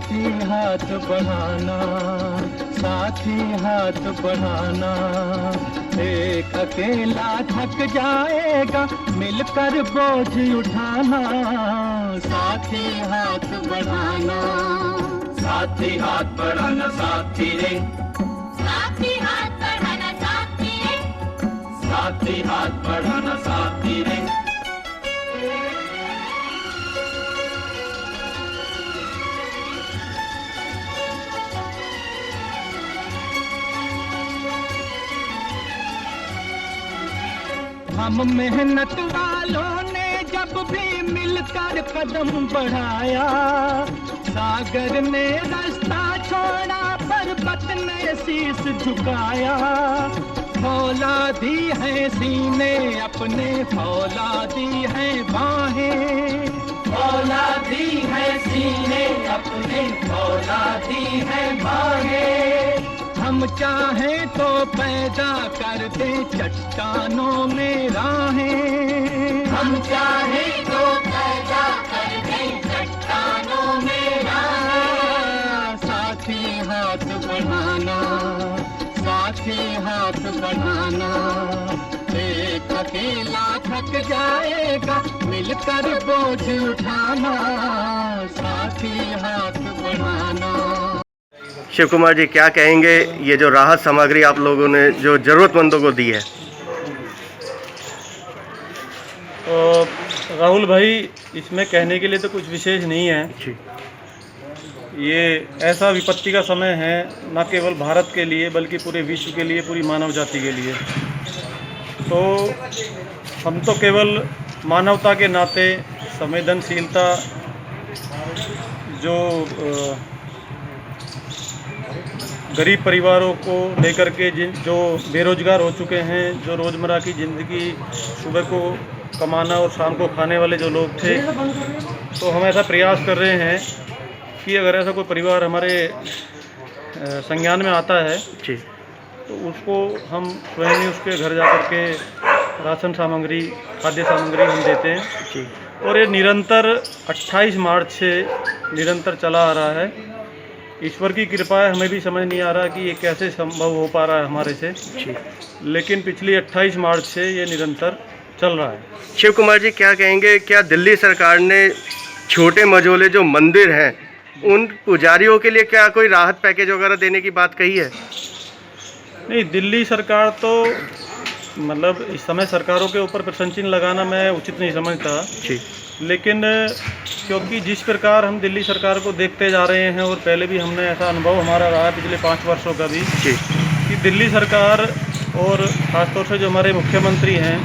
साथी हाथ बढ़ाना, साथी हाथ बढ़ाना। एक अकेला थक जाएगा, मिलकर बोझ उठाना। साथी हाथ बढ़ाना, साथी हाथ बढ़ाना, साथी रे, साथी हाथ बढ़ाना साथी रे, साथी हाथ बढ़ाना, साथी रे। हम मेहनत वालों ने जब भी मिलकर कदम बढ़ाया, सागर ने रास्ता छोड़ा, पर्वत ने शीश झुकाया। फौलादी है सीने अपने, फौलादी है बाहें, फौलादी है सीने अपने, फौलादी है बाहें। हम चाहें तो पैदा कर दे चट्टानों में राहें, हम चाहें तो पैदा कर दे चट्टानों में राहें। साथी हाथ बढ़ाना, साथी हाथ बढ़ाना। एक अकेला थक जाएगा, मिलकर बोझ उठाना। साथी हाथ बढ़ाना। शिव कुमार जी, क्या कहेंगे ये जो राहत सामग्री आप लोगों ने जो ज़रूरतमंदों को दी है? तो राहुल भाई, इसमें कहने के लिए तो कुछ विशेष नहीं है। ये ऐसा विपत्ति का समय है, न केवल भारत के लिए बल्कि पूरे विश्व के लिए, पूरी मानव जाति के लिए। तो हम तो केवल मानवता के नाते संवेदनशीलता, जो गरीब परिवारों को लेकर के, जो बेरोजगार हो चुके हैं, जो रोज़मर्रा की ज़िंदगी सुबह को कमाना और शाम को खाने वाले जो लोग थे, तो हम ऐसा प्रयास कर रहे हैं कि अगर ऐसा कोई परिवार हमारे संज्ञान में आता है तो उसको हम स्वयं ही उसके घर जा कर के राशन सामग्री, खाद्य सामग्री हम देते हैं। और ये निरंतर 28 मार्च से निरंतर चला आ रहा है। ईश्वर की कृपा है, हमें भी समझ नहीं आ रहा कि ये कैसे संभव हो पा रहा है हमारे से, लेकिन पिछली 28 मार्च से ये निरंतर चल रहा है। शिव कुमार जी, क्या कहेंगे, क्या दिल्ली सरकार ने छोटे मझोले जो मंदिर हैं उन पुजारियों के लिए क्या कोई राहत पैकेज वगैरह देने की बात कही है? नहीं, दिल्ली सरकार तो मतलब इस समय सरकारों के ऊपर प्रश्न चिन्ह लगाना मैं उचित नहीं समझता, लेकिन क्योंकि जिस प्रकार हम दिल्ली सरकार को देखते जा रहे हैं, और पहले भी हमने ऐसा अनुभव हमारा रहा पिछले 5 वर्षों का भी, कि दिल्ली सरकार और ख़ासतौर से जो हमारे मुख्यमंत्री हैं,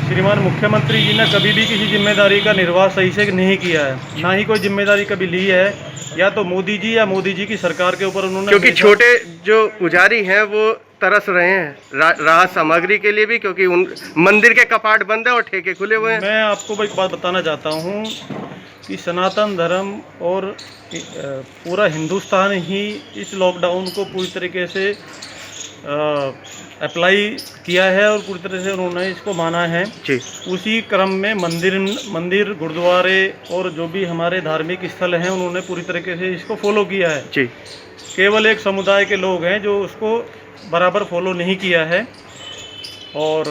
श्रीमान मुख्यमंत्री जी ने कभी भी किसी जिम्मेदारी का निर्वाह सही से नहीं किया है, ना ही कोई जिम्मेदारी कभी ली है। या तो मोदी जी या मोदी जी की सरकार के ऊपर उन्होंने, क्योंकि छोटे जो पुजारी हैं वो तरस रहे हैं राहत सामग्री के लिए भी, क्योंकि उन मंदिर के कपाट बंद है और ठेके खुले हुए हैं। मैं आपको एक बात बताना चाहता हूँ कि सनातन धर्म और पूरा हिंदुस्तान ही इस लॉकडाउन को पूरी तरीके से अप्लाई किया है और पूरी तरह से उन्होंने इसको माना है। उसी क्रम में मंदिर गुरुद्वारे और जो भी हमारे धार्मिक स्थल हैं, उन्होंने पूरी तरीके से इसको फॉलो किया है। केवल एक समुदाय के लोग हैं जो उसको बराबर फॉलो नहीं किया है, और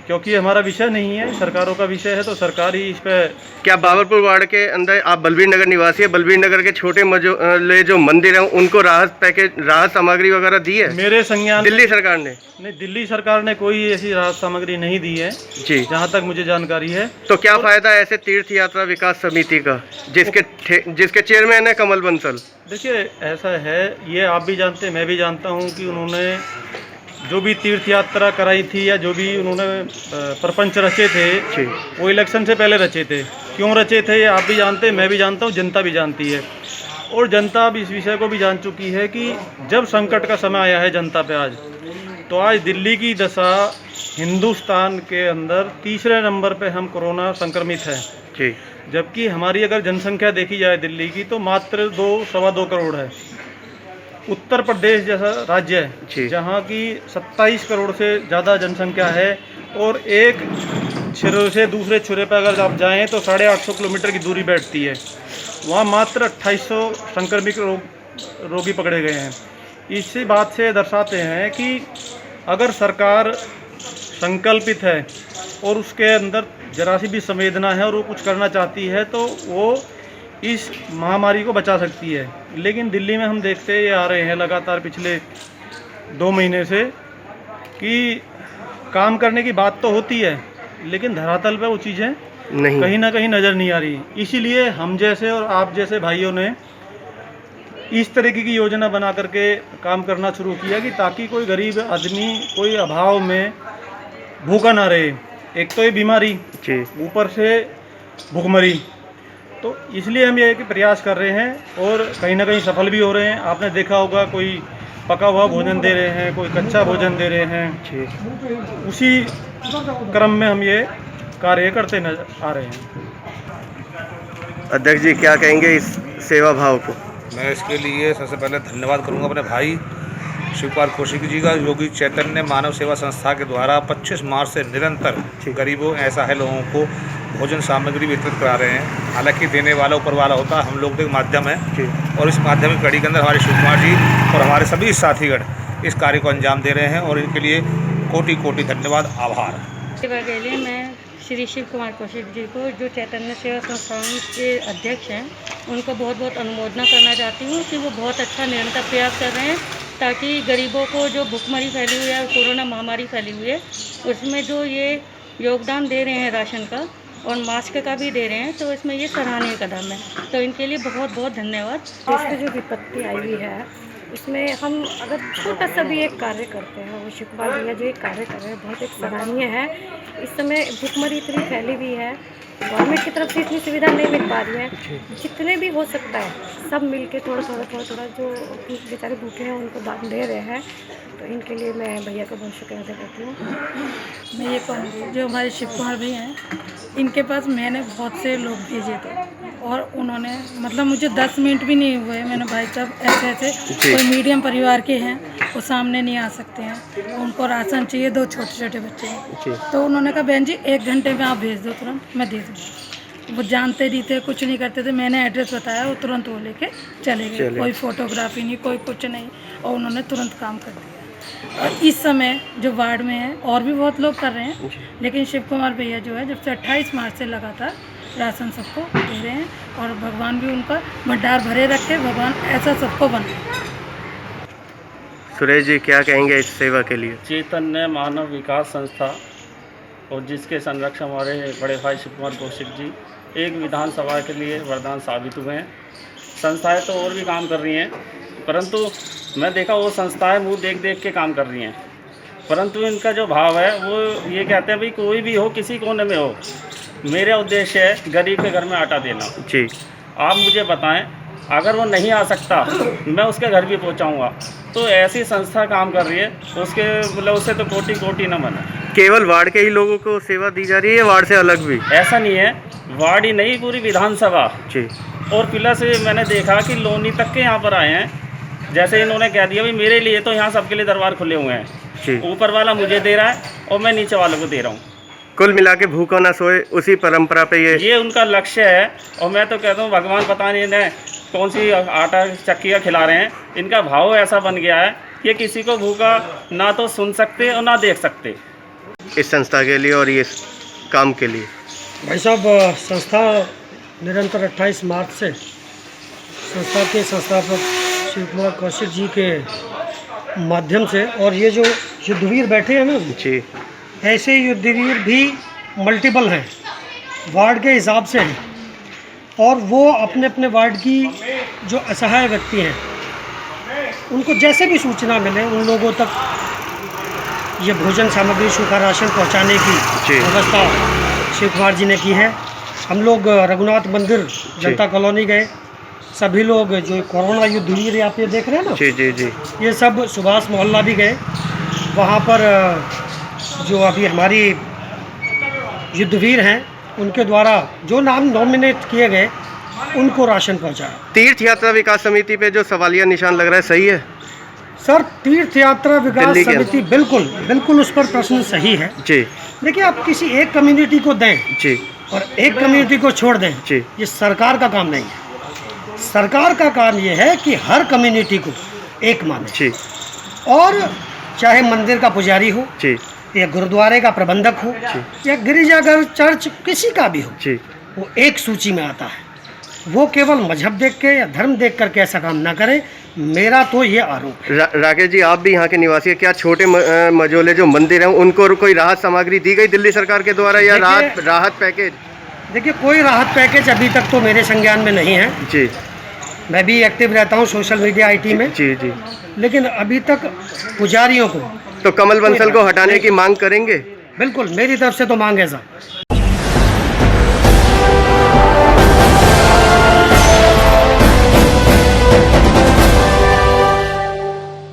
क्योंकि हमारा विषय नहीं है, सरकारों का विषय है, तो सरकार ही इस पर। क्या बाबरपुर वार्ड के अंदर आप बलबीर नगर निवासी है, बलबीर नगर के छोटे मझोले जो मंदिर हैं उनको राहत पैकेज, राहत सामग्री वगैरह दी है मेरे संज्ञान दिल्ली सरकार ने? नहीं, दिल्ली सरकार ने कोई ऐसी राहत सामग्री नहीं दी है जी, जहाँ तक मुझे जानकारी है। तो क्या फायदा ऐसे तीर्थ यात्रा विकास समिति का, जिसके चेयरमैन है कमल बंसल? देखिए, ऐसा है, ये आप भी जानते हैं, मैं भी जानता हूँ कि उन्होंने जो भी तीर्थ यात्रा कराई थी या जो भी उन्होंने प्रपंच रचे थे, वो इलेक्शन से पहले रचे थे। क्यों रचे थे ये आप भी जानते हैं, मैं भी जानता हूँ, जनता भी जानती है, और जनता अब इस विषय को भी जान चुकी है कि जब संकट का समय आया है जनता पे आज, तो आज दिल्ली की दशा हिंदुस्तान के अंदर तीसरे नंबर पे हम कोरोना संक्रमित हैं, जबकि हमारी अगर जनसंख्या देखी जाए दिल्ली की तो मात्र 2-2.25 करोड़ है। उत्तर प्रदेश जैसा राज्य है जहाँ की 27 करोड़ से ज़्यादा जनसंख्या है, और एक छिरे से दूसरे छिरे पर अगर आप जाएं तो 850 किलोमीटर की दूरी बैठती है। वहाँ मात्र 2800 संक्रमित रोगी पकड़े गए हैं। इसी बात से दर्शाते हैं कि अगर सरकार संकल्पित है और उसके अंदर जरा सी भी संवेदना है और वो कुछ करना चाहती है तो वो इस महामारी को बचा सकती है। लेकिन दिल्ली में हम देखते आ रहे हैं लगातार पिछले 2 महीने से कि काम करने की बात तो होती है लेकिन धरातल पे वो चीज़ें नहीं, कहीं ना कहीं नज़र नहीं आ रही। इसीलिए हम जैसे और आप जैसे भाइयों ने इस तरीके की योजना बना करके काम करना शुरू किया कि ताकि कोई गरीब आदमी कोई अभाव में भूखा ना रहे। एक तो ये बीमारी, ऊपर से भूखमरी, तो इसलिए हम ये प्रयास कर रहे हैं और कहीं ना कहीं सफल भी हो रहे हैं। आपने देखा होगा कोई पका हुआ भोजन दे रहे हैं, कोई कच्चा भोजन दे रहे हैं। उसी क्रम में हम ये कार्य करते नजर आ रहे हैं। अध्यक्ष जी क्या कहेंगे इस सेवा भाव को? मैं इसके लिए सबसे पहले धन्यवाद करूंगा अपने भाई शिव कुमार कौशिक जी का, जो कि चैतन्य मानव सेवा संस्था के द्वारा 25 मार्च से निरंतर गरीबों असहाय लोगों को भोजन सामग्री वितरित करा रहे हैं। हालांकि देने वाला ऊपर वाला होता है, हम लोग एक माध्यम है और इस माध्यमिक कड़ी के अंदर हमारे शिव कुमार जी और हमारे सभी साथीगण इस कार्य को अंजाम दे रहे हैं और इनके लिए कोटि कोटि धन्यवाद, आभार। सेवा के लिए मैं श्री शिव कुमार कौशिक जी को, जो चैतन्य सेवा संस्थान के अध्यक्ष हैं, उनको बहुत बहुत अनुमोदना करना चाहती हूँ कि वो बहुत अच्छा निरंतर प्रयास कर रहे हैं ताकि गरीबों को जो भुखमरी फैली हुई है और कोरोना महामारी फैली हुई है उसमें जो ये योगदान दे रहे हैं राशन का और मास्क का भी दे रहे हैं, तो इसमें ये सराहनीय कदम है। तो इनके लिए बहुत बहुत धन्यवाद। देश में जो विपत्ति आई हुई है उसमें हम अगर छोटा सा भी एक कार्य करते हैं, वो शिव कुमार भैया जो एक कार्य कर रहे हैं बहुत एक सराहनीय है। इस समय भुखमरी इतनी फैली हुई है, गवर्नमेंट की तरफ से इतनी सुविधा नहीं मिल पा रही है। जितने भी हो सकता है सब मिलके थोड़ा थोड़ा जो बेचारे भूखे हैं उनको दान दे रहे हैं। तो इनके लिए मैं भैया का बहुत शुक्रिया अदा करती हूँ। मैं ये कहूँगी जो हमारे शिव कुमार भैया हैं, इनके पास मैंने बहुत से लोग भेजे थे और उन्होंने मतलब मुझे 10 मिनट भी नहीं हुए, मैंने भाई साहब ऐसे कोई मीडियम परिवार के हैं वो सामने नहीं आ सकते हैं, उनको राशन चाहिए, 2 छोटे छोटे बच्चे हैं, तो उन्होंने कहा बहन जी 1 घंटे में आप भेज दो, तुरंत मैं दे दूँगी। वो जानते नहीं थे, कुछ नहीं करते थे, मैंने एड्रेस बताया, वो तुरंत वो लेके चले गए, कोई फोटोग्राफी नहीं, कोई कुछ नहीं, और उन्होंने तुरंत काम कर दिया। और इस समय जो वार्ड में है और भी बहुत लोग कर रहे हैं, लेकिन शिव कुमार भैया जो है जब से 28 मार्च से लगातार राशन सबको दे रहे हैं और भगवान भी उनका भंडार भरे रखे, भगवान ऐसा सबको बनाए। सुरेश जी क्या कहेंगे इस सेवा के लिए? चैतन्य मानव विकास संस्था और जिसके संरक्षक हमारे बड़े भाई शिव कुमार कौशिक जी एक विधानसभा के लिए वरदान साबित हुए हैं। संस्थाएं तो और भी काम कर रही हैं, परंतु मैं देखा वो संस्थाएं मुँह देख देख के काम कर रही हैं, परंतु इनका जो भाव है वो ये कहते हैं भाई कोई भी हो, किसी कोने में हो, मेरा उद्देश्य है गरीब के घर में आटा देना। जी, आप मुझे बताएं, अगर वो नहीं आ सकता मैं उसके घर भी पहुंचाऊंगा। तो ऐसी संस्था काम कर रही है, उसके मतलब उससे तो कोटि कोटि न बने। केवल वार्ड के ही लोगों को सेवा दी जा रही है, वार्ड से अलग भी? ऐसा नहीं है, वार्ड ही नहीं, पूरी विधानसभा। जी, और प्लस मैंने देखा कि लोनी तक के यहाँ पर आए हैं। जैसे इन्होंने कह दिया भाई मेरे लिए तो यहाँ सबके लिए दरबार खुले हुए हैं, ऊपर वाला मुझे दे रहा है और मैं नीचे वालों को दे रहा हूँ। कुल मिला के भूखा ना सोए, उसी परंपरा पे ये उनका लक्ष्य है। और मैं तो कहता हूँ भगवान पता नहीं इन्हें कौन सी आटा चक्कियाँ खिला रहे हैं, इनका भाव ऐसा बन गया है कि किसी को भूखा ना तो सुन सकते और ना देख सकते। इस संस्था के लिए और ये काम के लिए भाई साहब, संस्था निरंतर 28 मार्च से संस्था के संस्थापक शिव कुमार कौशिक जी के माध्यम से, और ये जो युद्धवीर बैठे हैं ना जी, ऐसे युद्धवीर भी मल्टीपल हैं, वार्ड के हिसाब से हैं, और वो अपने अपने वार्ड की जो असहाय व्यक्ति हैं उनको जैसे भी सूचना मिले उन लोगों तक ये भोजन सामग्री, सूखा राशन पहुंचाने की व्यवस्था शिव कुमार जी ने की है। हम लोग रघुनाथ मंदिर जनता कॉलोनी गए, सभी लोग जो कोरोना युद्धवीर आप ये देख रहे हैं ना, जी जी जी, ये सब सुभाष मोहल्ला भी गए, वहाँ पर जो अभी हमारी युद्धवीर हैं उनके द्वारा जो नाम नॉमिनेट किए गए उनको राशन पहुँचाया। तीर्थ यात्रा विकास समिति पे जो सवालिया निशान लग रहा है, सही है सर? तीर्थ यात्रा विकास समिति बिल्कुल उस पर प्रश्न सही है जी। देखिए, आप किसी एक कम्युनिटी को दें जी और एक कम्युनिटी को छोड़ दें जी, ये सरकार का काम नहीं है। सरकार का काम ये है कि हर कम्युनिटी को एक माने जी और चाहे मंदिर का पुजारी हो जी या गुरुद्वारे का प्रबंधक हो या गिरिजाघर चर्च किसी का भी हो, जी वो एक सूची में आता है। वो केवल मजहब देख के या धर्म देख करके ऐसा काम ना करे, मेरा तो ये आरोप है। राकेश जी, आप भी यहाँ के निवासी हैं, क्या छोटे मझोले जो मंदिर हैं उनको कोई राहत सामग्री दी गई दिल्ली सरकार के द्वारा या राहत पैकेज? देखिए, कोई राहत पैकेज अभी तक तो मेरे संज्ञान में नहीं है जी। मैं भी एक्टिव रहता हूँ सोशल मीडिया आईटी में जी जी, लेकिन अभी तक पुजारियों को तो कमल बंसल को हटाने की मांग करेंगे? बिल्कुल, मेरी तरफ से तो मांग है साहब।